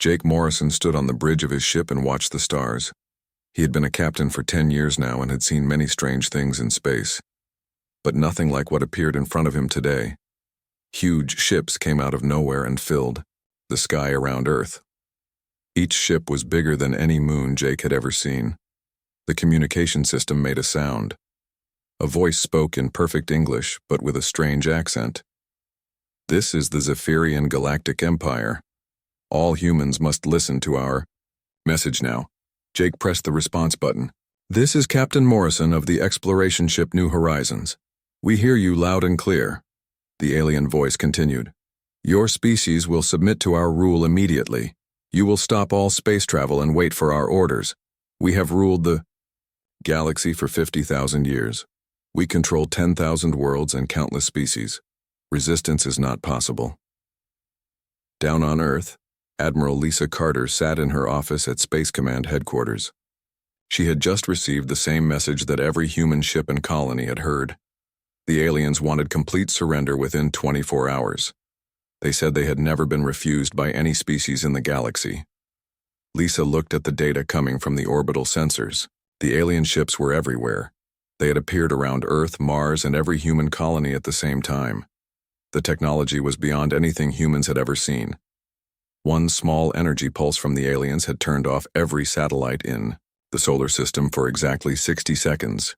Jake Morrison stood on the bridge of his ship and watched the stars. He had been a captain for 10 years now and had seen many strange things in space. But nothing like what appeared in front of him today. Huge ships came out of nowhere and filled the sky around Earth. Each ship was bigger than any moon Jake had ever seen. The communication system made a sound. A voice spoke in perfect English, but with a strange accent. "This is the Zephyrian Galactic Empire. All humans must listen to our message now." Jake pressed the response button. "This is Captain Morrison of the exploration ship New Horizons. We hear you loud and clear." The alien voice continued. "Your species will submit to our rule immediately. You will stop all space travel and wait for our orders. We have ruled the galaxy for 50,000 years. We control 10,000 worlds and countless species. Resistance is not possible." Down on Earth, Admiral Lisa Carter sat in her office at Space Command headquarters. She had just received the same message that every human ship and colony had heard. The aliens wanted complete surrender within 24 hours. They said they had never been refused by any species in the galaxy. Lisa looked at the data coming from the orbital sensors. The alien ships were everywhere. They had appeared around Earth, Mars, and every human colony at the same time. The technology was beyond anything humans had ever seen. One small energy pulse from the aliens had turned off every satellite in the solar system for exactly 60 seconds.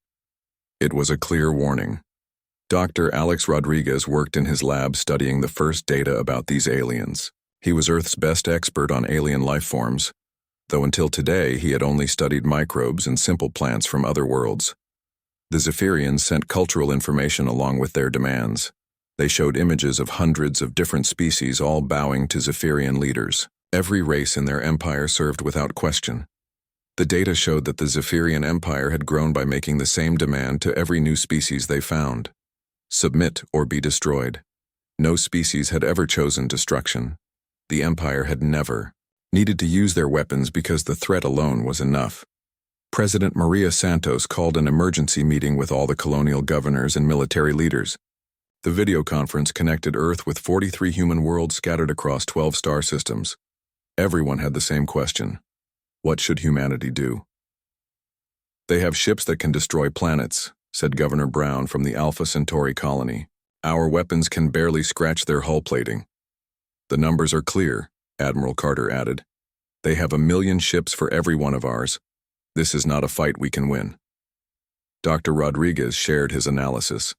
It was a clear warning. Dr. Alex Rodriguez worked in his lab studying the first data about these aliens. He was Earth's best expert on alien life forms, though until today he had only studied microbes and simple plants from other worlds. The Zephyrians sent cultural information along with their demands. They showed images of hundreds of different species all bowing to Zephyrian leaders. Every race in their empire served without question. The data showed that the Zephyrian Empire had grown by making the same demand to every new species they found. Submit or be destroyed. No species had ever chosen destruction. The Empire had never needed to use their weapons because the threat alone was enough. President Maria Santos called an emergency meeting with all the colonial governors and military leaders. The video conference connected Earth with 43 human worlds scattered across 12 star systems. Everyone had the same question. What should humanity do? "They have ships that can destroy planets," said Governor Brown from the Alpha Centauri colony. "Our weapons can barely scratch their hull plating." "The numbers are clear," Admiral Carter added. "They have 1,000,000 ships for every one of ours. This is not a fight we can win." Dr. Rodriguez shared his analysis.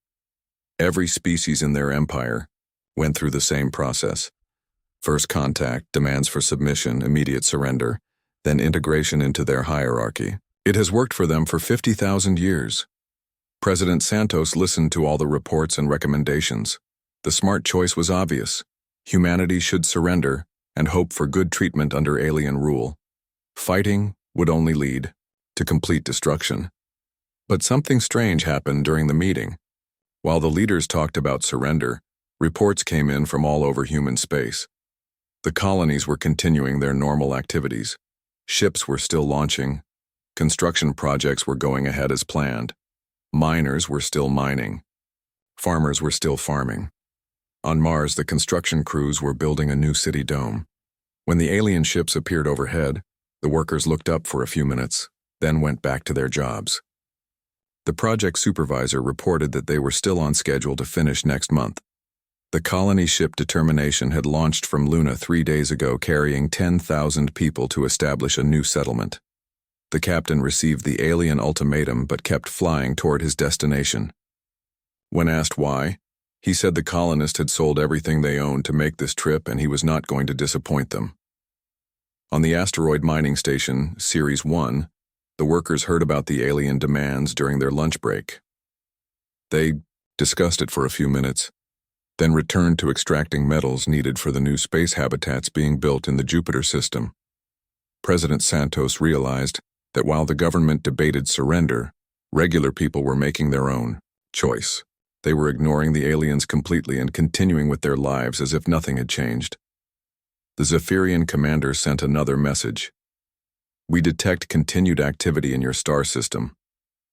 Every species in their empire went through the same process. First contact, demands for submission, immediate surrender, then integration into their hierarchy. It has worked for them for 50,000 years. President Santos listened to all the reports and recommendations. The smart choice was obvious. Humanity should surrender and hope for good treatment under alien rule. Fighting would only lead to complete destruction. But something strange happened during the meeting. While the leaders talked about surrender, reports came in from all over human space. The colonies were continuing their normal activities. Ships were still launching. Construction projects were going ahead as planned. Miners were still mining. Farmers were still farming. On Mars, the construction crews were building a new city dome. When the alien ships appeared overhead, the workers looked up for a few minutes, then went back to their jobs. The project supervisor reported that they were still on schedule to finish next month. The colony ship Determination had launched from Luna 3 days ago, carrying 10,000 people to establish a new settlement. The captain received the alien ultimatum but kept flying toward his destination. When asked why, he said the colonists had sold everything they owned to make this trip and he was not going to disappoint them. On the asteroid mining station, Series 1, the workers heard about the alien demands during their lunch break. They discussed it for a few minutes, then returned to extracting metals needed for the new space habitats being built in the Jupiter system. President Santos realized that while the government debated surrender, regular people were making their own choice. They were ignoring the aliens completely and continuing with their lives as if nothing had changed. The Zephyrian commander sent another message. "We detect continued activity in your star system.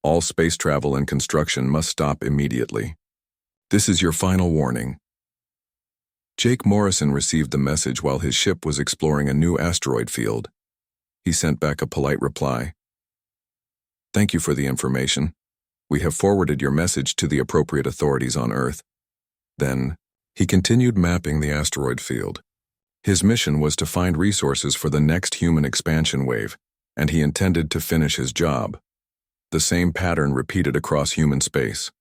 All space travel and construction must stop immediately. This is your final warning." Jake Morrison received the message while his ship was exploring a new asteroid field. He sent back a polite reply. "Thank you for the information. We have forwarded your message to the appropriate authorities on Earth." Then, he continued mapping the asteroid field. His mission was to find resources for the next human expansion wave, and he intended to finish his job. The same pattern repeated across human space.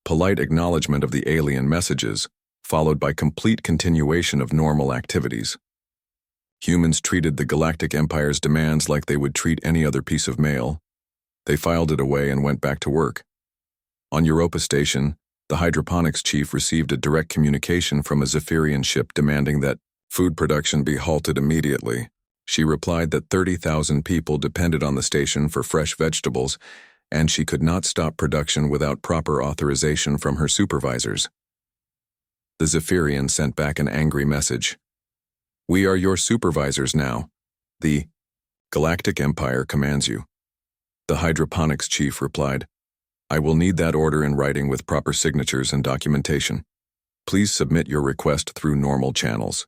Polite acknowledgement of the alien messages, followed by complete continuation of normal activities. Humans treated the Galactic Empire's demands like they would treat any other piece of mail. They filed it away and went back to work. On Europa Station, the hydroponics chief received a direct communication from a Zephyrian ship demanding that food production be halted immediately. She replied that 30,000 people depended on the station for fresh vegetables, and she could not stop production without proper authorization from her supervisors. The Zephyrian sent back an angry message. "We are your supervisors now. The Galactic Empire commands you." The hydroponics chief replied, "I will need that order in writing with proper signatures and documentation. Please submit your request through normal channels."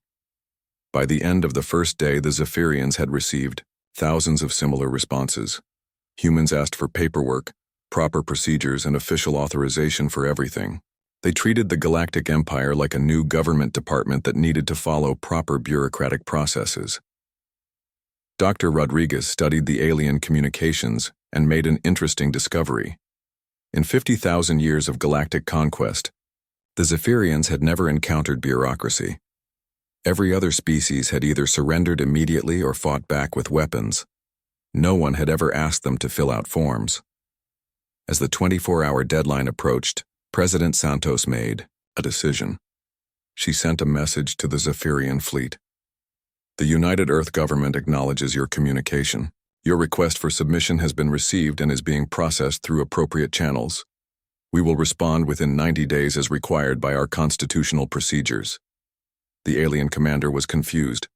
By the end of the first day, the Zephyrians had received thousands of similar responses. Humans asked for paperwork, proper procedures, and official authorization for everything. They treated the Galactic Empire like a new government department that needed to follow proper bureaucratic processes. Dr. Rodriguez studied the alien communications and made an interesting discovery. In 50,000 years of galactic conquest, the Zephyrians had never encountered bureaucracy. Every other species had either surrendered immediately or fought back with weapons. No one had ever asked them to fill out forms. As the 24-hour deadline approached, President Santos made a decision. She sent a message to the Zephyrian fleet. "The United Earth government acknowledges your communication. Your request for submission has been received and is being processed through appropriate channels. We will respond within 90 days as required by our constitutional procedures." The alien commander was confused.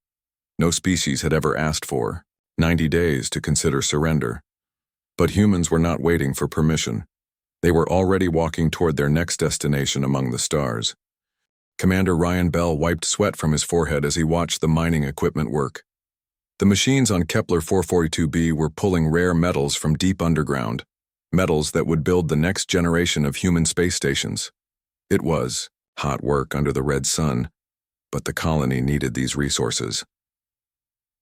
No species had ever asked for 90 days to consider surrender. But humans were not waiting for permission. They were already walking toward their next destination among the stars. Commander Ryan Bell wiped sweat from his forehead as he watched the mining equipment work. The machines on Kepler 442b were pulling rare metals from deep underground, metals that would build the next generation of human space stations. It was hot work under the red sun, but the colony needed these resources.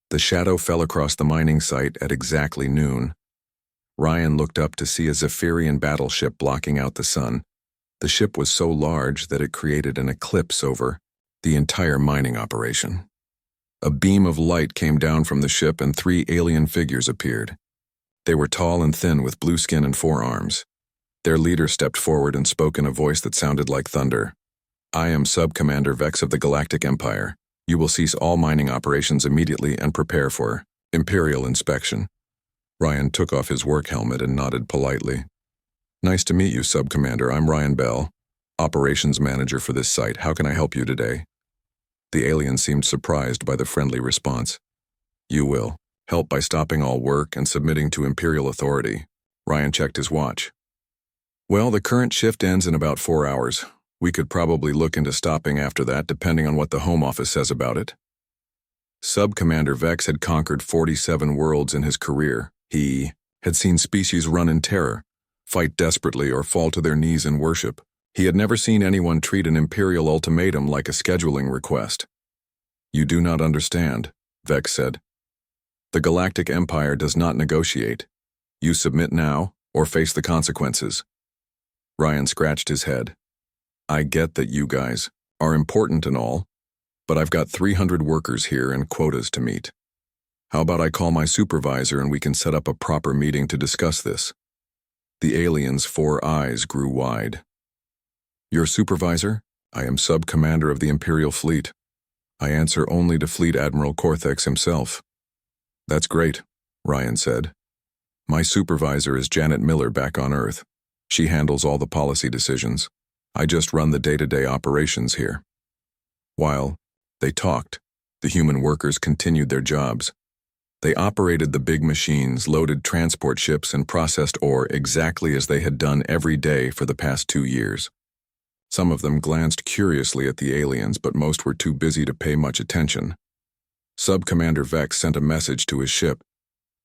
The shadow fell across the mining site at exactly noon. Ryan looked up to see a Zephyrian battleship blocking out the sun. The ship was so large that it created an eclipse over the entire mining operation. A beam of light came down from the ship and 3 alien figures appeared. They were tall and thin with blue skin and 4 arms. Their leader stepped forward and spoke in a voice that sounded like thunder. "I am Sub-Commander Vex of the Galactic Empire. You will cease all mining operations immediately and prepare for Imperial inspection." Ryan took off his work helmet and nodded politely. "Nice to meet you, Sub-Commander. I'm Ryan Bell, Operations Manager for this site. How can I help you today?" The alien seemed surprised by the friendly response. "You will help by stopping all work and submitting to Imperial authority." Ryan checked his watch. "Well, the current shift ends in about 4 hours. We could probably look into stopping after that, depending on what the Home Office says about it." Sub-Commander Vex had conquered 47 worlds in his career. He had seen species run in terror, fight desperately, or fall to their knees in worship. He had never seen anyone treat an Imperial ultimatum like a scheduling request. "You do not understand," Vex said. "The Galactic Empire does not negotiate. You submit now, or face the consequences." Ryan scratched his head. "I get that you guys are important and all, but I've got 300 workers here and quotas to meet. How about I call my supervisor and we can set up a proper meeting to discuss this?" The alien's 4 eyes grew wide. "Your supervisor? I am Sub-Commander of the Imperial Fleet. I answer only to Fleet Admiral Cortex himself." "That's great," Ryan said. "My supervisor is Janet Miller back on Earth. She handles all the policy decisions. I just run the day-to-day operations here." While they talked, the human workers continued their jobs. They operated the big machines, loaded transport ships, and processed ore exactly as they had done every day for the past 2 years. Some of them glanced curiously at the aliens, but most were too busy to pay much attention. Sub-Commander Vex sent a message to his ship.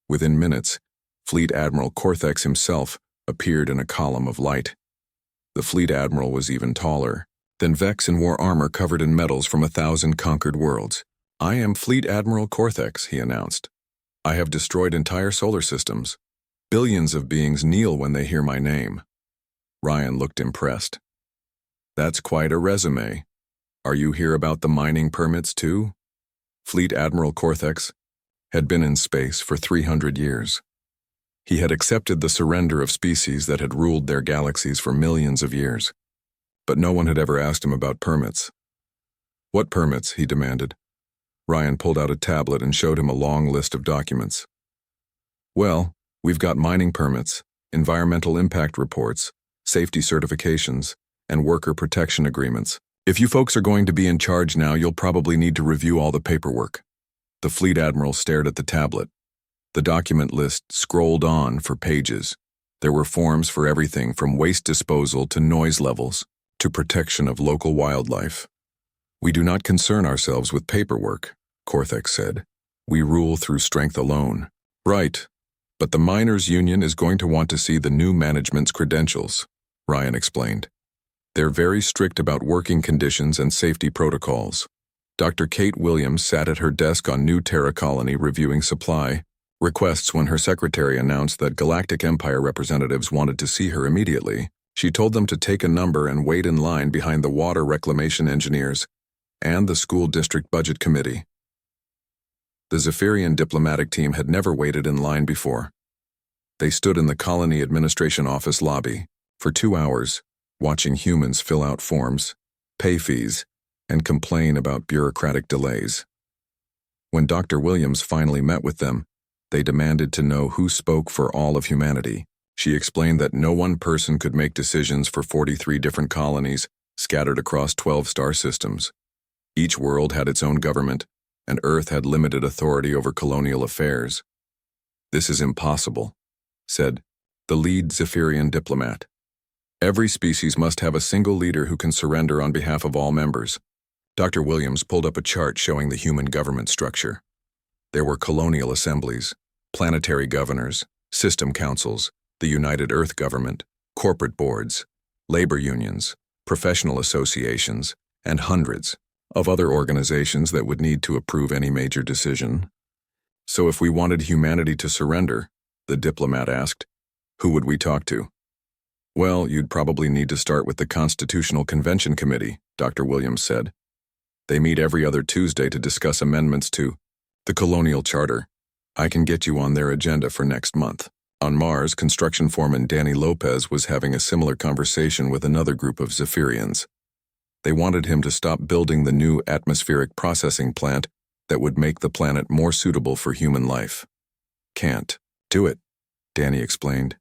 Within minutes, Fleet Admiral Cortex himself appeared in a column of light. The Fleet Admiral was even taller than Vex in war armor covered in medals from 1,000 conquered worlds. "I am Fleet Admiral Cortex," he announced. "I have destroyed entire solar systems. Billions of beings kneel when they hear my name." Ryan looked impressed. "That's quite a resume. Are you here about the mining permits too?" Fleet Admiral Cortex had been in space for 300 years. He had accepted the surrender of species that had ruled their galaxies for millions of years. But no one had ever asked him about permits. "What permits?" he demanded. Ryan pulled out a tablet and showed him a long list of documents. "Well, we've got mining permits, environmental impact reports, safety certifications, and worker protection agreements. If you folks are going to be in charge now, you'll probably need to review all the paperwork." The Fleet Admiral stared at the tablet. The document list scrolled on for pages. There were forms for everything from waste disposal to noise levels to protection of local wildlife. "We do not concern ourselves with paperwork," Cortex said. "We rule through strength alone." "Right, but the miners' union is going to want to see the new management's credentials," Ryan explained. "They're very strict about working conditions and safety protocols." Dr. Kate Williams sat at her desk on New Terra Colony reviewing supply requests when her secretary announced that Galactic Empire representatives wanted to see her immediately. She told them to take a number and wait in line behind the water reclamation engineers and the school district budget committee. The Zephyrian diplomatic team had never waited in line before. They stood in the colony administration office lobby for 2 hours, watching humans fill out forms, pay fees, and complain about bureaucratic delays. When Dr. Williams finally met with them, they demanded to know who spoke for all of humanity. She explained that no one person could make decisions for 43 different colonies scattered across 12 star systems. Each world had its own government, and Earth had limited authority over colonial affairs. "This is impossible," said the lead Zephyrian diplomat. "Every species must have a single leader who can surrender on behalf of all members." Dr. Williams pulled up a chart showing the human government structure. There were colonial assemblies, planetary governors, system councils, the United Earth government, corporate boards, labor unions, professional associations, and hundreds of other organizations that would need to approve any major decision. "So if we wanted humanity to surrender," the diplomat asked, "who would we talk to?" "Well, you'd probably need to start with the Constitutional Convention Committee," Dr. Williams said. "They meet every other Tuesday to discuss amendments to the Colonial Charter. I can get you on their agenda for next month." On Mars, construction foreman Danny Lopez was having a similar conversation with another group of Zephyrians. They wanted him to stop building the new atmospheric processing plant that would make the planet more suitable for human life. "Can't do it," Danny explained.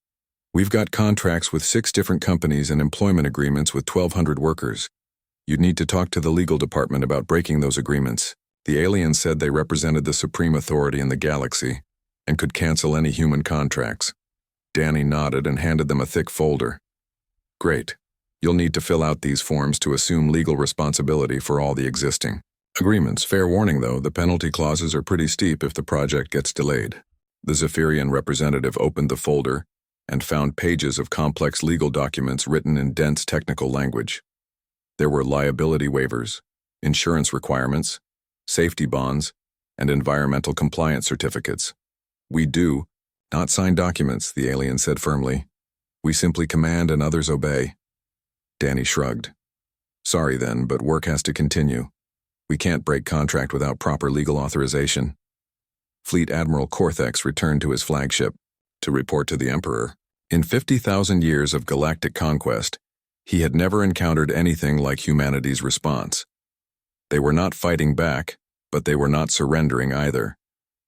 "We've got contracts with 6 different companies and employment agreements with 1,200 workers. You'd need to talk to the legal department about breaking those agreements." The aliens said they represented the supreme authority in the galaxy and could cancel any human contracts. Danny nodded and handed them a thick folder. "Great. You'll need to fill out these forms to assume legal responsibility for all the existing agreements. Fair warning, though, the penalty clauses are pretty steep if the project gets delayed." The Zephyrian representative opened the folder and found pages of complex legal documents written in dense technical language. There were liability waivers, insurance requirements, safety bonds, and environmental compliance certificates. "We do not sign documents," the alien said firmly. "We simply command and others obey." Danny shrugged. "Sorry then, but work has to continue. We can't break contract without proper legal authorization." Fleet Admiral Cortex returned to his flagship to report to the Emperor. In 50,000 years of galactic conquest, he had never encountered anything like humanity's response. They were not fighting back, but they were not surrendering either.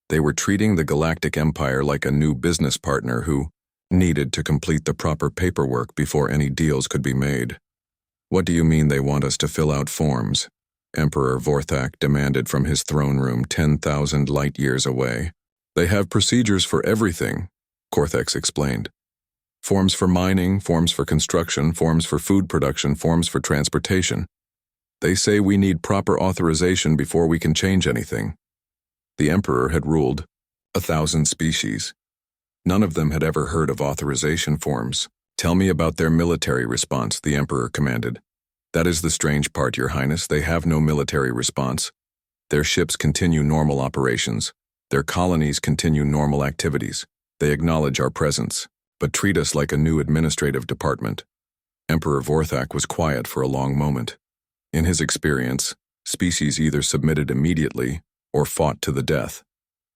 They were treating the Galactic Empire like a new business partner who needed to complete the proper paperwork before any deals could be made. "What do you mean they want us to fill out forms?" Emperor Vorthak demanded from his throne room 10,000 light years away. "They have procedures for everything," Cortex explained. Forms for mining, forms for construction, forms for food production, forms for transportation. They say we need proper authorization before we can change anything. The Emperor had ruled 1,000 species. None of them had ever heard of authorization forms. Tell me about their military response, the Emperor commanded. That is the strange part, Your Highness. They have no military response. Their ships continue normal operations. Their colonies continue normal activities. They acknowledge our presence, but treat us like a new administrative department. Emperor Vorthak was quiet for a long moment. In his experience, species either submitted immediately or fought to the death.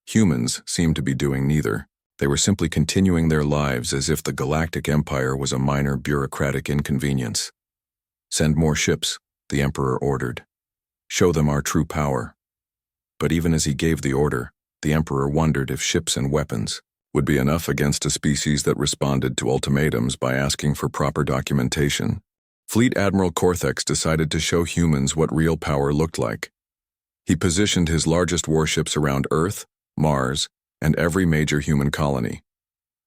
Humans seemed to be doing neither. They were simply continuing their lives as if the Galactic Empire was a minor bureaucratic inconvenience. Send more ships, the Emperor ordered. Show them our true power. But even as he gave the order, the Emperor wondered if ships and weapons would be enough against a species that responded to ultimatums by asking for proper documentation. Fleet Admiral Corthex decided to show humans what real power looked like. He positioned his largest warships around Earth, Mars, and every major human colony.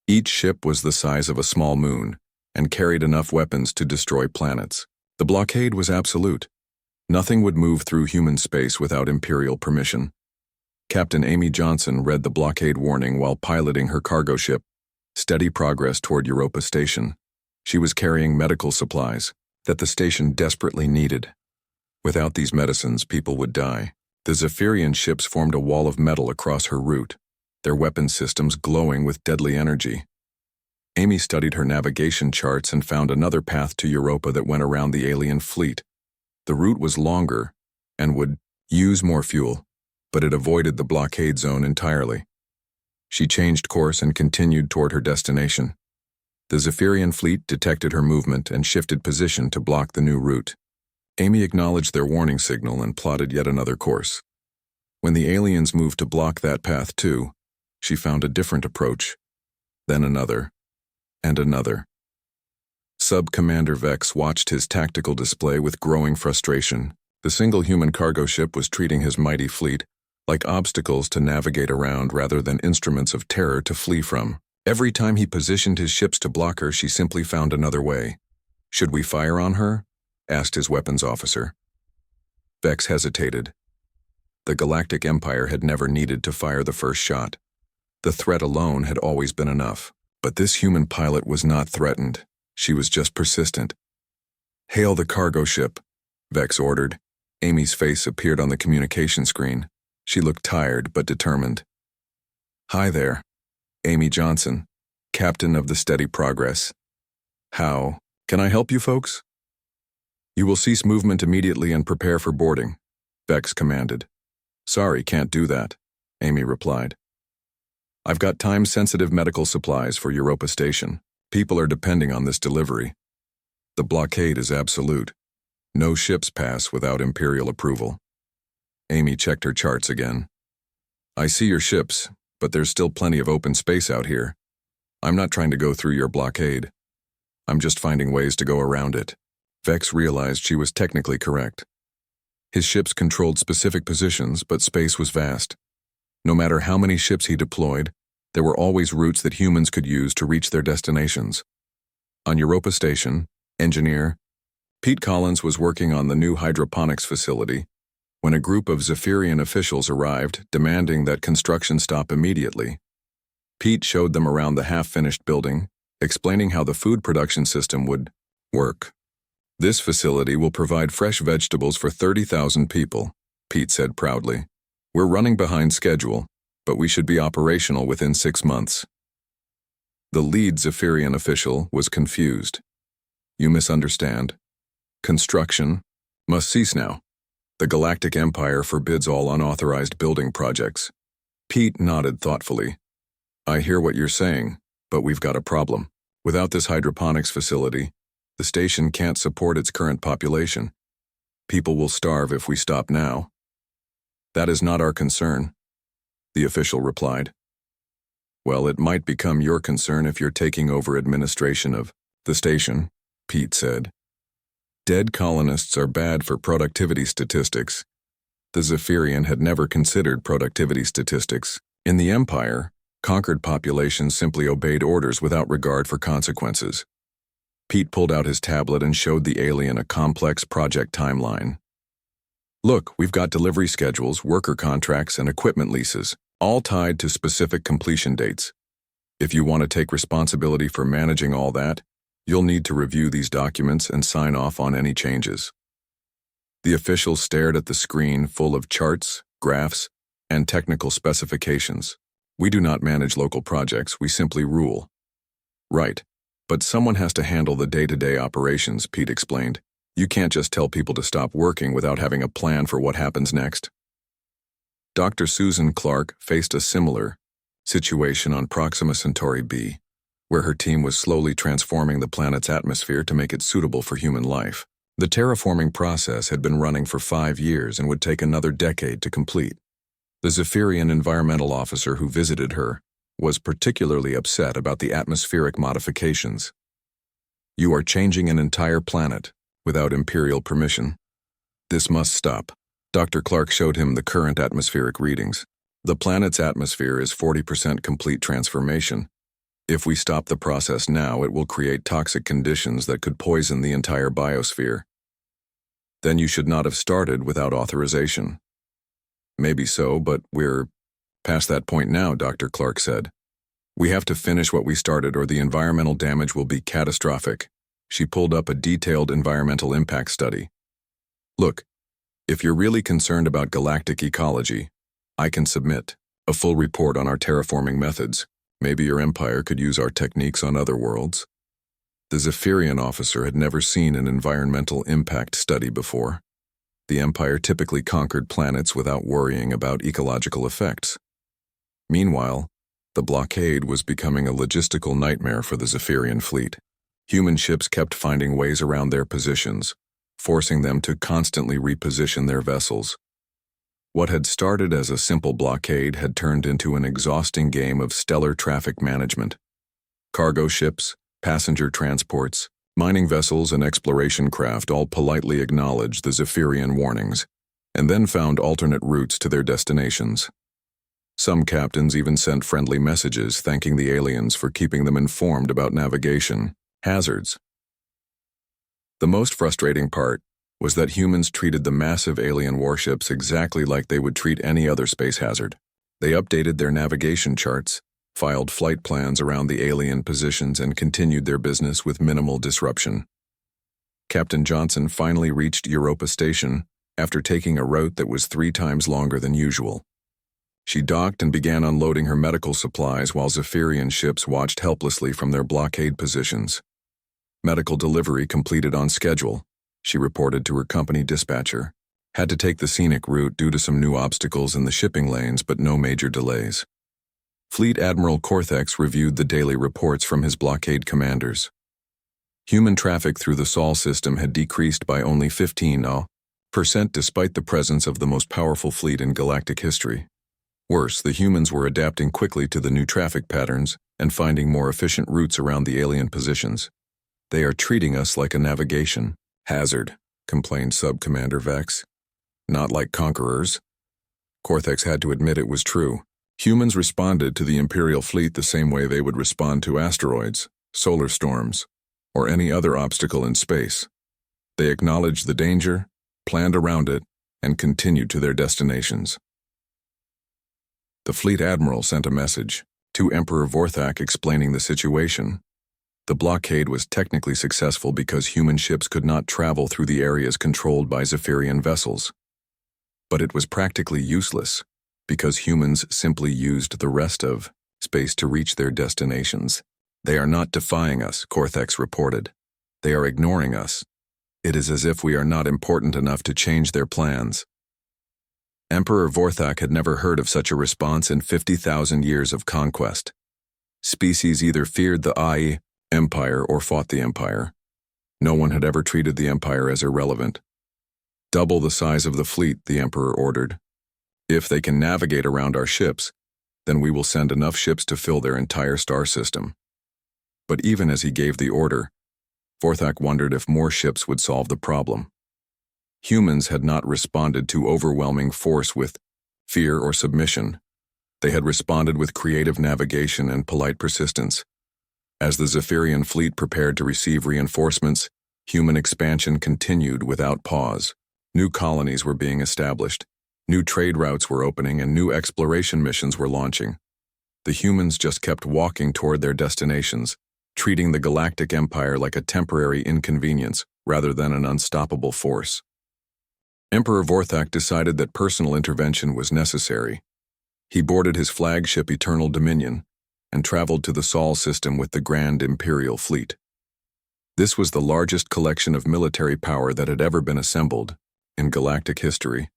Each ship was the size of a small moon and carried enough weapons to destroy planets. The blockade was absolute. Nothing would move through human space without Imperial permission. Captain Amy Johnson read the blockade warning while piloting her cargo ship, Steady Progress, toward Europa Station. She was carrying medical supplies that the station desperately needed. Without these medicines, people would die. The Zephyrian ships formed a wall of metal across her route, their weapon systems glowing with deadly energy. Amy studied her navigation charts and found another path to Europa that went around the alien fleet. The route was longer and would use more fuel, but it avoided the blockade zone entirely. She changed course and continued toward her destination. The Zephyrian fleet detected her movement and shifted position to block the new route. Amy acknowledged their warning signal and plotted yet another course. When the aliens moved to block that path too, she found a different approach, then another, and another. Sub-Commander Vex watched his tactical display with growing frustration. The single human cargo ship was treating his mighty fleet like obstacles to navigate around rather than instruments of terror to flee from. Every time he positioned his ships to block her, she simply found another way. Should we fire on her? Asked his weapons officer. Vex hesitated. The Galactic Empire had never needed to fire the first shot. The threat alone had always been enough. But this human pilot was not threatened. She was just persistent. Hail the cargo ship, Vex ordered. Amy's face appeared on the communication screen. She looked tired but determined. Hi there. Amy Johnson, captain of the Steady Progress. How can I help you folks? You will cease movement immediately and prepare for boarding, Vex commanded. Sorry, can't do that, Amy replied. I've got time-sensitive medical supplies for Europa Station. People are depending on this delivery. The blockade is absolute. No ships pass without Imperial approval. Amy checked her charts again. I see your ships, but there's still plenty of open space out here. I'm not trying to go through your blockade. I'm just finding ways to go around it. Vex realized she was technically correct. His ships controlled specific positions, but space was vast. No matter how many ships he deployed, there were always routes that humans could use to reach their destinations. On Europa Station, engineer Pete Collins was working on the new hydroponics facility when a group of Zephyrian officials arrived, demanding that construction stop immediately. Pete showed them around the half-finished building, explaining how the food production system would work. This facility will provide fresh vegetables for 30,000 people, Pete said proudly. We're running behind schedule, but we should be operational within 6 months. The lead Zephyrian official was confused. You misunderstand. Construction must cease now. The Galactic Empire forbids all unauthorized building projects. Pete nodded thoughtfully. I hear what you're saying, but we've got a problem. Without this hydroponics facility, the station can't support its current population. People will starve if we stop now. That is not our concern, the official replied. Well, it might become your concern if you're taking over administration of the station, Pete said. Dead colonists are bad for productivity statistics. The Zephyrian had never considered productivity statistics. In the Empire, Conquered populations simply obeyed orders without regard for consequences. Pete pulled out his tablet and showed the alien a complex project timeline. Look, we've got delivery schedules, worker contracts, and equipment leases, all tied to specific completion dates. If you want to take responsibility for managing all that, you'll need to review these documents and sign off on any changes. The officials stared at the screen full of charts, graphs, and technical specifications. We do not manage local projects, we simply rule. Right. But someone has to handle the day-to-day operations, Pete explained. You can't just tell people to stop working without having a plan for what happens next. Dr. Susan Clark faced a similar situation on Proxima Centauri b, where her team was slowly transforming the planet's atmosphere to make it suitable for human life. The terraforming process had been running for 5 years and would take another decade to complete. The Zephyrian environmental officer who visited her was particularly upset about the atmospheric modifications. You are changing an entire planet without Imperial permission. This must stop. Dr. Clark showed him the current atmospheric readings. The planet's atmosphere is 40% complete transformation. If we stop the process now, it will create toxic conditions that could poison the entire biosphere. Then you should not have started without authorization. Maybe so, but we're past that point now, Dr. Clark said. We have to finish what we started or the environmental damage will be catastrophic. She pulled up a detailed environmental impact study. Look, if you're really concerned about galactic ecology, I can submit a full report on our terraforming methods. Maybe your empire could use our techniques on other worlds. The Zephyrian officer had never seen an environmental impact study before. The empire typically conquered planets without worrying about ecological effects. Meanwhile, the blockade was becoming a logistical nightmare for the Zephyrian fleet. Human ships kept finding ways around their positions, forcing them to constantly reposition their vessels. What had started as a simple blockade had turned into an exhausting game of stellar traffic management. Cargo ships, passenger transports, mining vessels, and exploration craft all politely acknowledged the Zephyrian warnings, and then found alternate routes to their destinations. Some captains even sent friendly messages thanking the aliens for keeping them informed about navigation hazards. The most frustrating part was that humans treated the massive alien warships exactly like they would treat any other space hazard. They updated their navigation charts, filed flight plans around the alien positions, and continued their business with minimal disruption. Captain Johnson finally reached Europa Station after taking a route that was 3 times longer than usual. She docked and began unloading her medical supplies while Zephyrian ships watched helplessly from their blockade positions. Medical delivery completed on schedule, she reported to her company dispatcher. Had to take the scenic route due to some new obstacles in the shipping lanes, but no major delays. Fleet Admiral Cortex reviewed the daily reports from his blockade commanders. Human traffic through the Sol system had decreased by only 15% despite the presence of the most powerful fleet in galactic history. Worse, the humans were adapting quickly to the new traffic patterns and finding more efficient routes around the alien positions. They are treating us like a navigation hazard, complained Sub-Commander Vex. Not like conquerors. Cortex had to admit it was true. Humans responded to the Imperial fleet the same way they would respond to asteroids, solar storms, or any other obstacle in space. They acknowledged the danger, planned around it, and continued to their destinations. The fleet admiral sent a message to Emperor Vorthak explaining the situation. The blockade was technically successful because human ships could not travel through the areas controlled by Zephyrian vessels. But it was practically useless because humans simply used the rest of space to reach their destinations. They are not defying us, Cortex reported. They are ignoring us. It is as if we are not important enough to change their plans. Emperor Vorthak had never heard of such a response in 50,000 years of conquest. Species either feared the Empire or fought the Empire. No one had ever treated the Empire as irrelevant. Double the size of the fleet, the Emperor ordered. If they can navigate around our ships, then we will send enough ships to fill their entire star system. But even as he gave the order, Vorthak wondered if more ships would solve the problem. Humans had not responded to overwhelming force with fear or submission. They had responded with creative navigation and polite persistence. As the Zephyrian fleet prepared to receive reinforcements, human expansion continued without pause. New colonies were being established, new trade routes were opening, and new exploration missions were launching. The humans just kept walking toward their destinations, treating the Galactic Empire like a temporary inconvenience rather than an unstoppable force. Emperor Vorthak decided that personal intervention was necessary. He boarded his flagship Eternal Dominion and traveled to the Sol system with the Grand Imperial Fleet. This was the largest collection of military power that had ever been assembled in galactic history.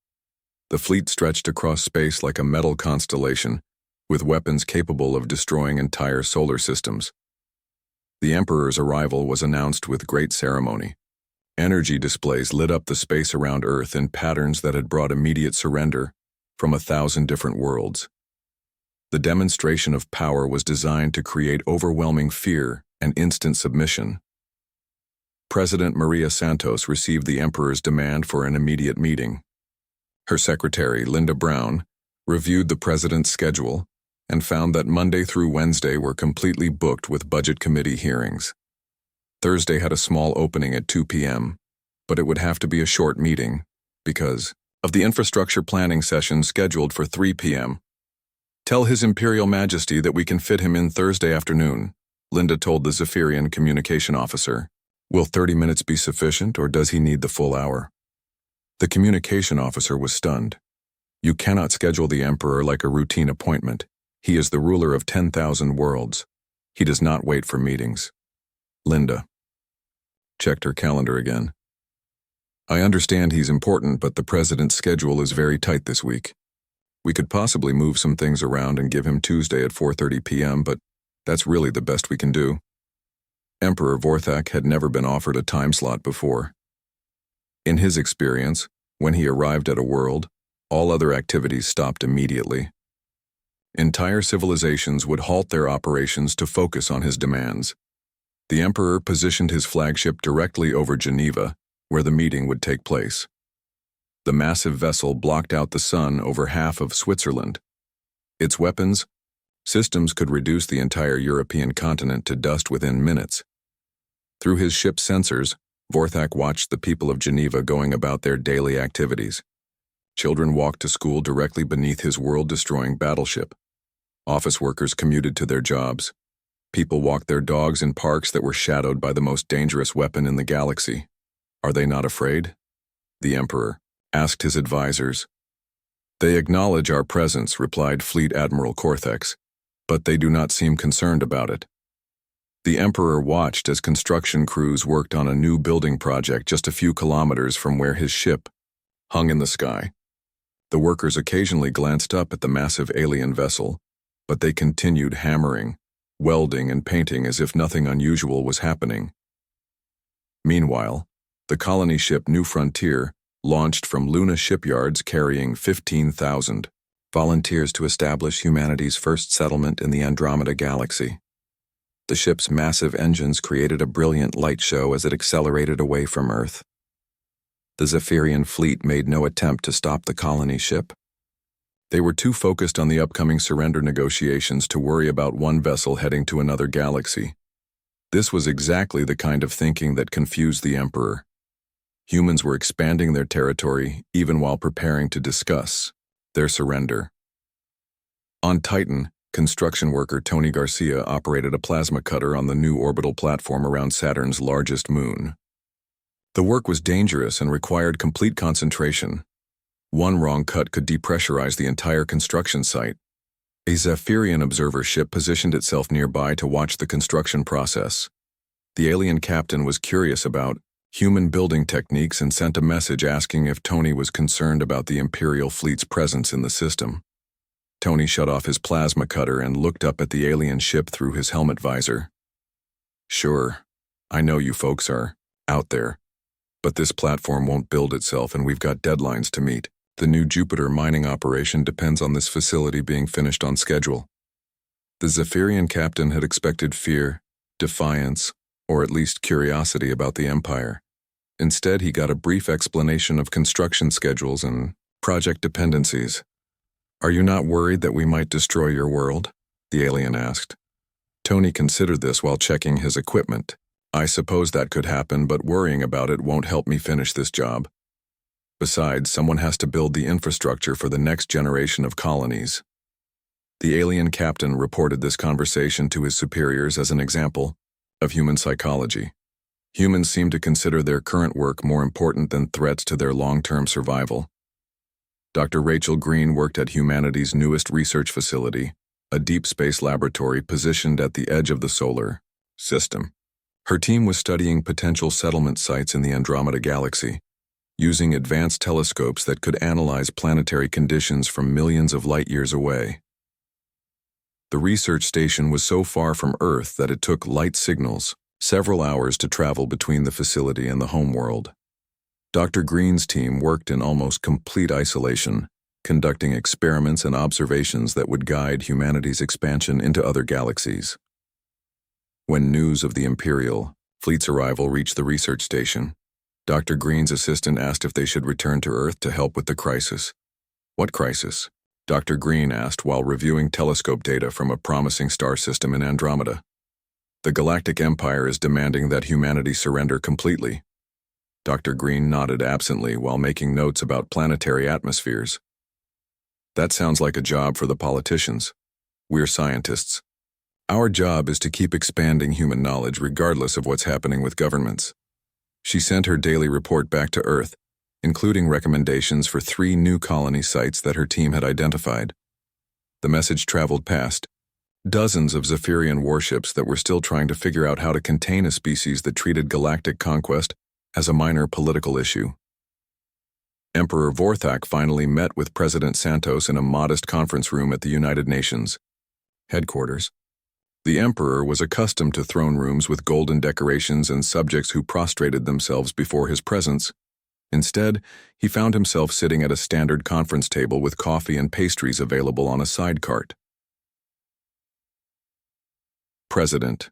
The fleet stretched across space like a metal constellation, with weapons capable of destroying entire solar systems. The Emperor's arrival was announced with great ceremony. Energy displays lit up the space around Earth in patterns that had brought immediate surrender from 1,000 different worlds. The demonstration of power was designed to create overwhelming fear and instant submission. President Maria Santos received the Emperor's demand for an immediate meeting. Her secretary, Linda Brown, reviewed the President's schedule and found that Monday through Wednesday were completely booked with Budget Committee hearings. Thursday had a small opening at 2 p.m., but it would have to be a short meeting because of the infrastructure planning session scheduled for 3 p.m. "Tell His Imperial Majesty that we can fit him in Thursday afternoon," Linda told the Zephyrian communication officer. "Will 30 minutes be sufficient, or does he need the full hour?" The communication officer was stunned. "You cannot schedule the Emperor like a routine appointment. He is the ruler of 10,000 worlds. He does not wait for meetings." Linda checked her calendar again. "I understand he's important, but the President's schedule is very tight this week. We could possibly move some things around and give him Tuesday at 4:30 p.m., but that's really the best we can do." Emperor Vorthak had never been offered a time slot before. In his experience, when he arrived at a world, all other activities stopped immediately. Entire civilizations would halt their operations to focus on his demands. The Emperor positioned his flagship directly over Geneva, where the meeting would take place. The massive vessel blocked out the sun over half of Switzerland. Its weapons systems could reduce the entire European continent to dust within minutes. Through his ship's sensors, Vorthak watched the people of Geneva going about their daily activities. Children walked to school directly beneath his world-destroying battleship. Office workers commuted to their jobs. People walked their dogs in parks that were shadowed by the most dangerous weapon in the galaxy. "Are they not afraid?" the Emperor asked his advisors. "They acknowledge our presence," replied Fleet Admiral Corthex, "but they do not seem concerned about it." The Emperor watched as construction crews worked on a new building project just a few kilometers from where his ship hung in the sky. The workers occasionally glanced up at the massive alien vessel, but they continued hammering, welding, and painting as if nothing unusual was happening. Meanwhile, the colony ship New Frontier launched from Luna shipyards carrying 15,000 volunteers to establish humanity's first settlement in the Andromeda galaxy. The ship's massive engines created a brilliant light show as it accelerated away from Earth. The Zephyrian fleet made no attempt to stop the colony ship. They were too focused on the upcoming surrender negotiations to worry about one vessel heading to another galaxy. This was exactly the kind of thinking that confused the Emperor. Humans were expanding their territory even while preparing to discuss their surrender. On Titan, construction worker Tony Garcia operated a plasma cutter on the new orbital platform around Saturn's largest moon. The work was dangerous and required complete concentration. One wrong cut could depressurize the entire construction site. A Zephyrian observer ship positioned itself nearby to watch the construction process. The alien captain was curious about human building techniques and sent a message asking if Tony was concerned about the Imperial fleet's presence in the system. Tony shut off his plasma cutter and looked up at the alien ship through his helmet visor. "Sure, I know you folks are out there, but this platform won't build itself and we've got deadlines to meet. The new Jupiter mining operation depends on this facility being finished on schedule." The Zephyrian captain had expected fear, defiance, or at least curiosity about the Empire. Instead, he got a brief explanation of construction schedules and project dependencies. Are you not worried that we might destroy your world? The alien asked. Tony considered this while checking his equipment. I suppose that could happen, but worrying about it won't help me finish this job. Besides, someone has to build the infrastructure for the next generation of colonies. The alien captain reported this conversation to his superiors as an example of human psychology. Humans seem to consider their current work more important than threats to their long-term survival. Dr. Rachel Green worked at humanity's newest research facility, a deep space laboratory positioned at the edge of the solar system. Her team was studying potential settlement sites in the Andromeda galaxy, using advanced telescopes that could analyze planetary conditions from millions of light-years away. The research station was so far from Earth that it took light signals several hours to travel between the facility and the homeworld. Dr. Green's team worked in almost complete isolation, conducting experiments and observations that would guide humanity's expansion into other galaxies. When news of the Imperial fleet's arrival reached the research station, Dr. Green's assistant asked if they should return to Earth to help with the crisis. What crisis? Dr. Green asked while reviewing telescope data from a promising star system in Andromeda. The Galactic Empire is demanding that humanity surrender completely. Dr. Green nodded absently while making notes about planetary atmospheres. That sounds like a job for the politicians. We're scientists. Our job is to keep expanding human knowledge regardless of what's happening with governments. She sent her daily report back to Earth, including recommendations for 3 new colony sites that her team had identified. The message traveled past dozens of Zephyrian warships that were still trying to figure out how to contain a species that treated galactic conquest as a minor political issue. Emperor Vorthak finally met with President Santos in a modest conference room at the United Nations headquarters. The Emperor was accustomed to throne rooms with golden decorations and subjects who prostrated themselves before his presence. Instead, he found himself sitting at a standard conference table with coffee and pastries available on a side cart. President.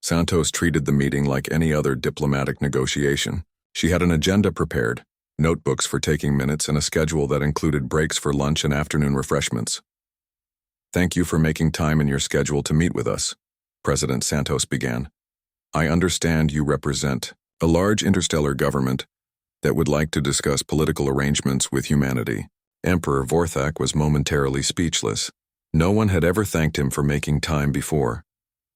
Santos treated the meeting like any other diplomatic negotiation. She had an agenda prepared, notebooks for taking minutes, and a schedule that included breaks for lunch and afternoon refreshments. Thank you for making time in your schedule to meet with us, President Santos began. I understand you represent a large interstellar government that would like to discuss political arrangements with humanity. Emperor Vorthak was momentarily speechless. No one had ever thanked him for making time before.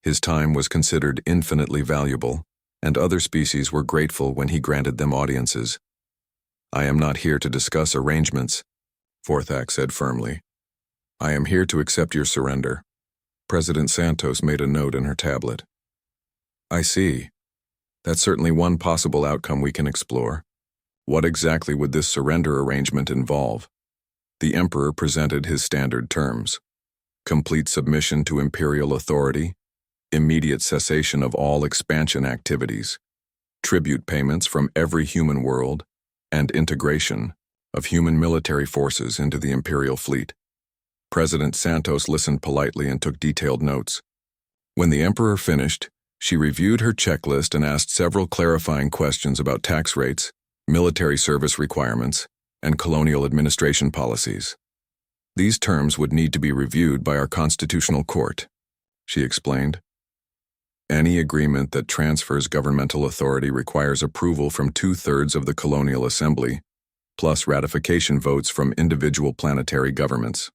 His time was considered infinitely valuable, and other species were grateful when he granted them audiences. I am not here to discuss arrangements, Vorthak said firmly. I am here to accept your surrender. President Santos made a note in her tablet. I see. That's certainly one possible outcome we can explore. What exactly would this surrender arrangement involve? The Emperor presented his standard terms. Complete submission to imperial authority, immediate cessation of all expansion activities, tribute payments from every human world, and integration of human military forces into the imperial fleet. President Santos listened politely and took detailed notes. When the Emperor finished, she reviewed her checklist and asked several clarifying questions about tax rates, military service requirements, and colonial administration policies. These terms would need to be reviewed by our constitutional court, she explained. Any agreement that transfers governmental authority requires approval from 2/3 of the Colonial Assembly, plus ratification votes from individual planetary governments.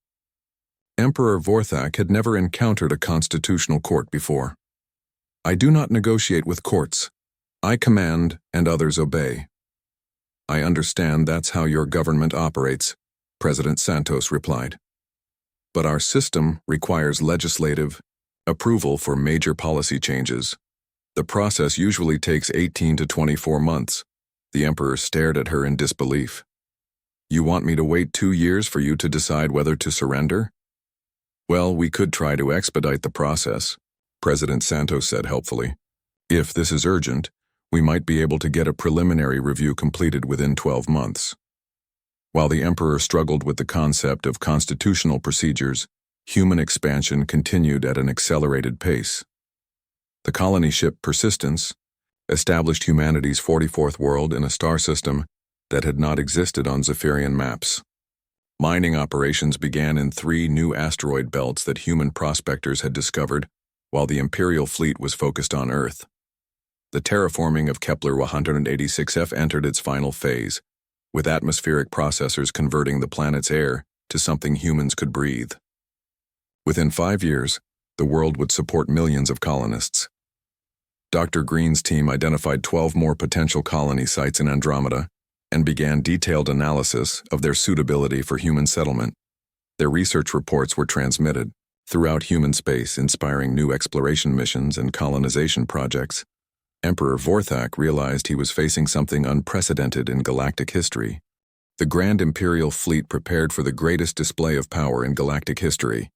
Emperor Vorthak had never encountered a constitutional court before. I do not negotiate with courts. I command and others obey. I understand that's how your government operates, President Santos replied. But our system requires legislative approval for major policy changes. The process usually takes 18 to 24 months. The Emperor stared at her in disbelief. You want me to wait 2 years for you to decide whether to surrender? Well, we could try to expedite the process, President Santos said helpfully. If this is urgent, we might be able to get a preliminary review completed within 12 months. While the Emperor struggled with the concept of constitutional procedures, human expansion continued at an accelerated pace. The colony ship Persistence established humanity's 44th world in a star system that had not existed on Zephyrian maps. Mining operations began in 3 new asteroid belts that human prospectors had discovered, while the Imperial fleet was focused on Earth. The terraforming of Kepler-186f entered its final phase, with atmospheric processors converting the planet's air to something humans could breathe. Within 5 years, the world would support millions of colonists. Dr. Green's team identified 12 more potential colony sites in Andromeda and began detailed analysis of their suitability for human settlement. Their research reports were transmitted throughout human space, inspiring new exploration missions and colonization projects. Emperor Vorthak realized he was facing something unprecedented in galactic history. The Grand Imperial Fleet prepared for the greatest display of power in galactic history.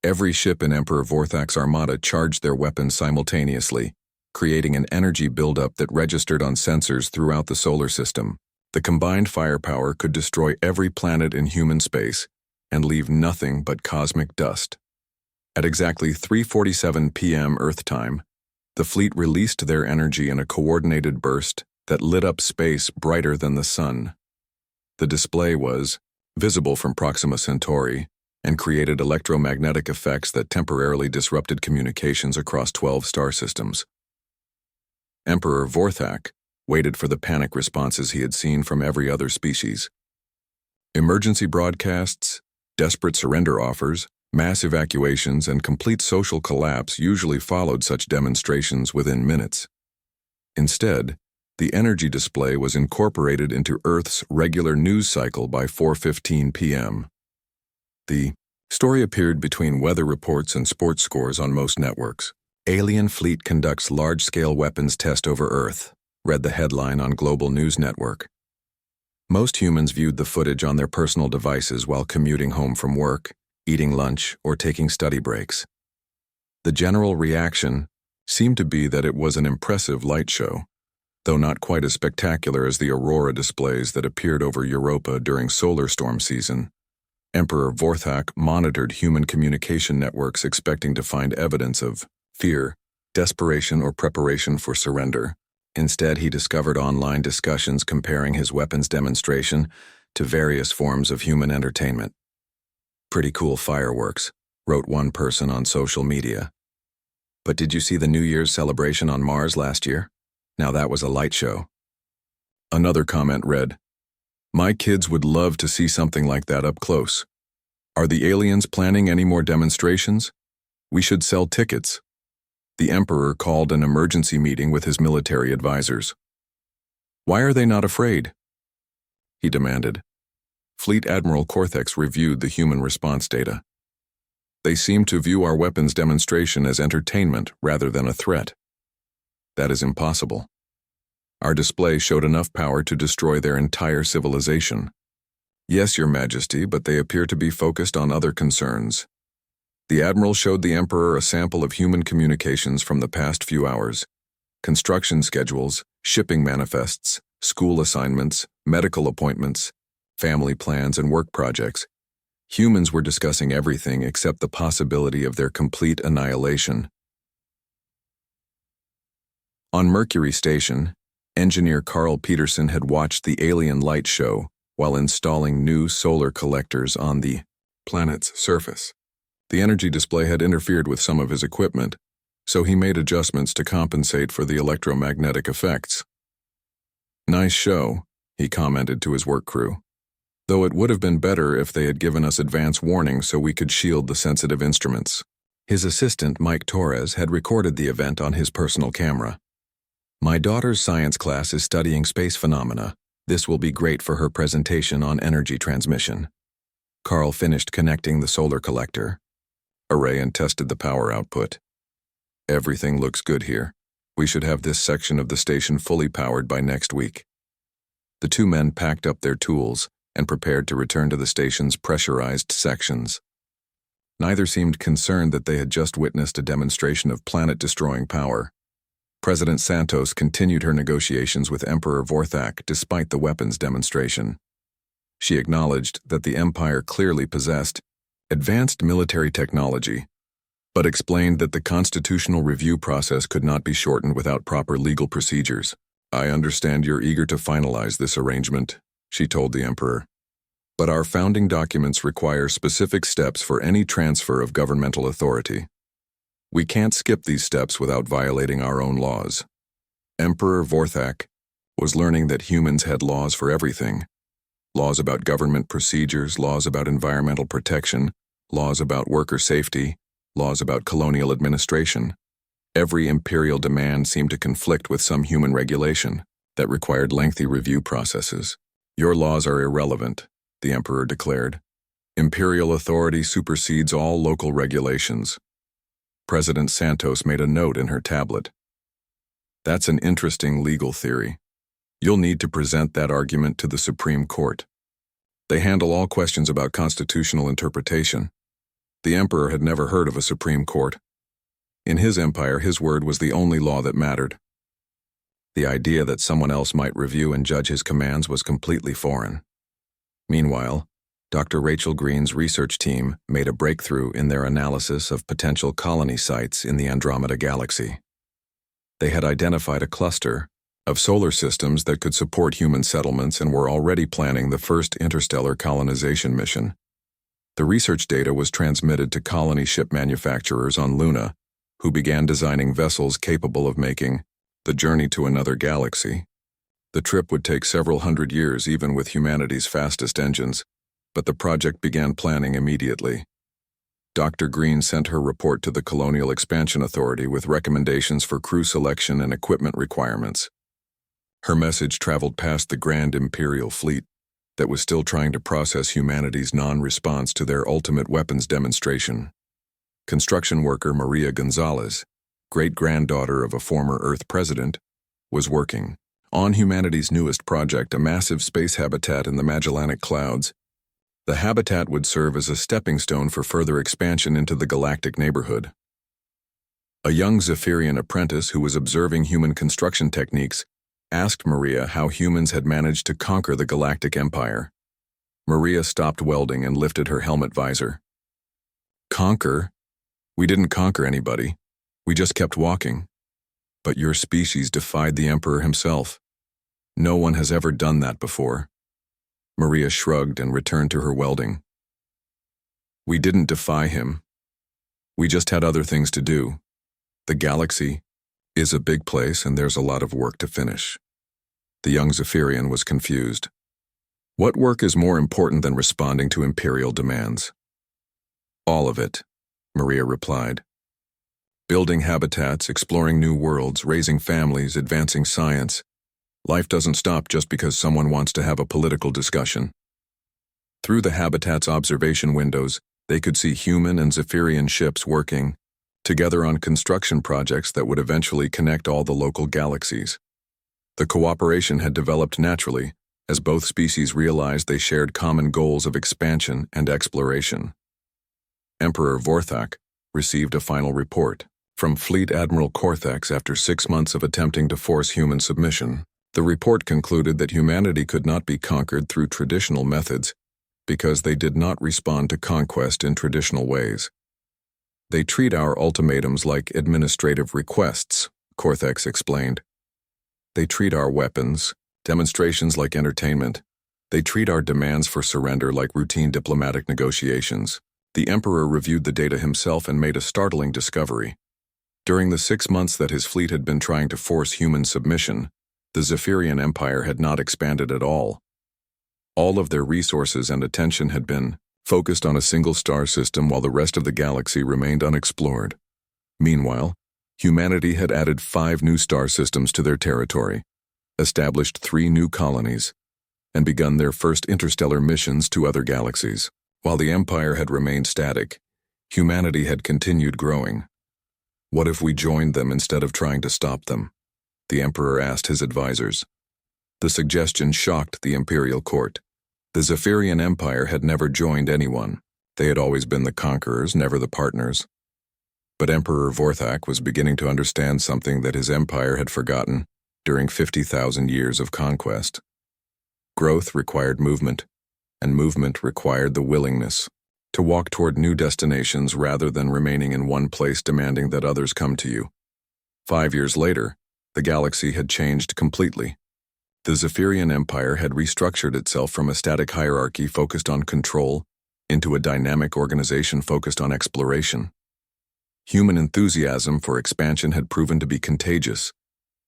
Every ship in Emperor Vorthak's armada charged their weapons simultaneously, creating an energy buildup that registered on sensors throughout the solar system. The combined firepower could destroy every planet in human space and leave nothing but cosmic dust. At exactly 3:47 p.m. Earth time, the fleet released their energy in a coordinated burst that lit up space brighter than the sun. The display was visible from Proxima Centauri and created electromagnetic effects that temporarily disrupted communications across 12 star systems. Emperor Vorthak waited for the panic responses he had seen from every other species. Emergency broadcasts, desperate surrender offers, mass evacuations, and complete social collapse usually followed such demonstrations within minutes. Instead, the energy display was incorporated into Earth's regular news cycle by 4:15 p.m. The story appeared between weather reports and sports scores on most networks. Alien fleet conducts large-scale weapons test over Earth, read the headline on Global News Network. Most humans viewed the footage on their personal devices while commuting home from work, eating lunch, or taking study breaks. The general reaction seemed to be that it was an impressive light show, though not quite as spectacular as the aurora displays that appeared over Europa during solar storm season. Emperor Vorthak monitored human communication networks expecting to find evidence of fear, desperation, or preparation for surrender. Instead, he discovered online discussions comparing his weapons demonstration to various forms of human entertainment. "Pretty cool fireworks," wrote one person on social media. "But did you see the New Year's celebration on Mars last year? Now that was a light show." Another comment read, "My kids would love to see something like that up close. Are the aliens planning any more demonstrations? We should sell tickets." The Emperor called an emergency meeting with his military advisors. "Why are they not afraid?" he demanded. Fleet Admiral Cortex reviewed the human response data. "They seem to view our weapons demonstration as entertainment rather than a threat." "That is impossible. Our display showed enough power to destroy their entire civilization." "Yes, Your Majesty, but they appear to be focused on other concerns." The Admiral showed the Emperor a sample of human communications from the past few hours: construction schedules, shipping manifests, school assignments, medical appointments, family plans, and work projects. Humans were discussing everything except the possibility of their complete annihilation. On Mercury Station, engineer Carl Peterson had watched the alien light show while installing new solar collectors on the planet's surface. The energy display had interfered with some of his equipment, so he made adjustments to compensate for the electromagnetic effects. "Nice show," he commented to his work crew. "Though it would have been better if they had given us advance warning so we could shield the sensitive instruments." His assistant, Mike Torres, had recorded the event on his personal camera. "My daughter's science class is studying space phenomena. This will be great for her presentation on energy transmission." Carl finished connecting the solar collector array and tested the power output. "Everything looks good here. We should have this section of the station fully powered by next week." The two men packed up their tools and prepared to return to the station's pressurized sections. Neither seemed concerned that they had just witnessed a demonstration of planet-destroying power. President Santos continued her negotiations with Emperor Vorthak despite the weapons demonstration. She acknowledged that the Empire clearly possessed advanced military technology, but explained that the constitutional review process could not be shortened without proper legal procedures. "I understand you're eager to finalize this arrangement," she told the Emperor. But our founding documents require specific steps for any transfer of governmental authority. We can't skip these steps without violating our own laws. Emperor Vorthak was learning that humans had laws for everything. Laws about government procedures, laws about environmental protection, laws about worker safety, laws about colonial administration. Every imperial demand seemed to conflict with some human regulation that required lengthy review processes. Your laws are irrelevant, the emperor declared. Imperial authority supersedes all local regulations. President Santos made a note in her tablet. That's an interesting legal theory. You'll need to present that argument to the Supreme Court. They handle all questions about constitutional interpretation. The emperor had never heard of a Supreme Court. In his empire, his word was the only law that mattered. The idea that someone else might review and judge his commands was completely foreign. Meanwhile, Dr. Rachel Green's research team made a breakthrough in their analysis of potential colony sites in the Andromeda Galaxy. They had identified a cluster of solar systems that could support human settlements and were already planning the first interstellar colonization mission. The research data was transmitted to colony ship manufacturers on Luna, who began designing vessels capable of making the journey to another galaxy. The trip would take several hundred years even with humanity's fastest engines, but the project began planning immediately. Dr. Green sent her report to the Colonial Expansion Authority with recommendations for crew selection and equipment requirements. Her message traveled past the Grand Imperial Fleet that was still trying to process humanity's non-response to their ultimate weapons demonstration. Construction worker Maria Gonzalez, great-granddaughter of a former Earth president, was working on humanity's newest project, a massive space habitat in the Magellanic Clouds. The habitat would serve as a stepping stone for further expansion into the galactic neighborhood. A young Zephyrian apprentice who was observing human construction techniques asked Maria how humans had managed to conquer the galactic empire. Maria stopped welding and lifted her helmet visor. Conquer? We didn't conquer anybody. We just kept walking. But your species defied the Emperor himself. No one has ever done that before. Maria shrugged and returned to her welding. We didn't defy him. We just had other things to do. The galaxy is a big place and there's a lot of work to finish. The young Zephyrian was confused. What work is more important than responding to imperial demands? All of it, Maria replied. Building habitats, exploring new worlds, raising families, advancing science. Life doesn't stop just because someone wants to have a political discussion. Through the habitat's observation windows, they could see human and Zephyrian ships working together on construction projects that would eventually connect all the local galaxies. The cooperation had developed naturally, as both species realized they shared common goals of expansion and exploration. Emperor Vorthak received a final report from Fleet Admiral Korthax after 6 months of attempting to force human submission. The report concluded that humanity could not be conquered through traditional methods because they did not respond to conquest in traditional ways. They treat our ultimatums like administrative requests, Korthax explained. They treat our weapons, demonstrations like entertainment. They treat our demands for surrender like routine diplomatic negotiations. The Emperor reviewed the data himself and made a startling discovery. During the 6 months that his fleet had been trying to force human submission, the Zephyrian Empire had not expanded at all. All of their resources and attention had been focused on a single star system while the rest of the galaxy remained unexplored. Meanwhile, humanity had added 5 new star systems to their territory, established 3 new colonies, and begun their first interstellar missions to other galaxies. While the Empire had remained static, humanity had continued growing. What if we joined them instead of trying to stop them? The Emperor asked his advisors. The suggestion shocked the imperial court. The Zephyrian Empire had never joined anyone. They had always been the conquerors, never the partners. But Emperor Vorthak was beginning to understand something that his empire had forgotten during 50,000 years of conquest. Growth required movement, and movement required the willingness to walk toward new destinations rather than remaining in one place demanding that others come to you. 5 years later, the galaxy had changed completely. The Zephyrian Empire had restructured itself from a static hierarchy focused on control into a dynamic organization focused on exploration. Human enthusiasm for expansion had proven to be contagious,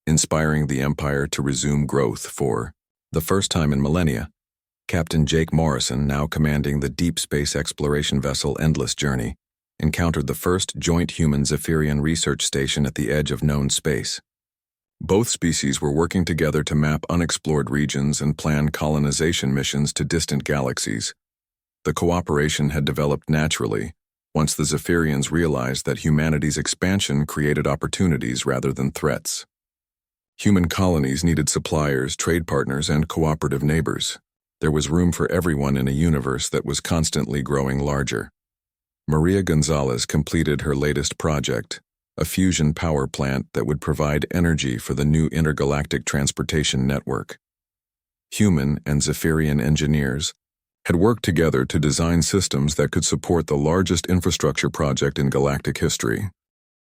inspiring the Empire to resume growth for the first time in millennia. Captain Jake Morrison, now commanding the deep space exploration vessel Endless Journey, encountered the first joint human Zephyrian research station at the edge of known space. Both species were working together to map unexplored regions and plan colonization missions to distant galaxies. The cooperation had developed naturally once the Zephyrians realized that humanity's expansion created opportunities rather than threats. Human colonies needed suppliers, trade partners, and cooperative neighbors. There was room for everyone in a universe that was constantly growing larger. Maria Gonzalez completed her latest project, a fusion power plant that would provide energy for the new intergalactic transportation network. Human and Zephyrian engineers had worked together to design systems that could support the largest infrastructure project in galactic history.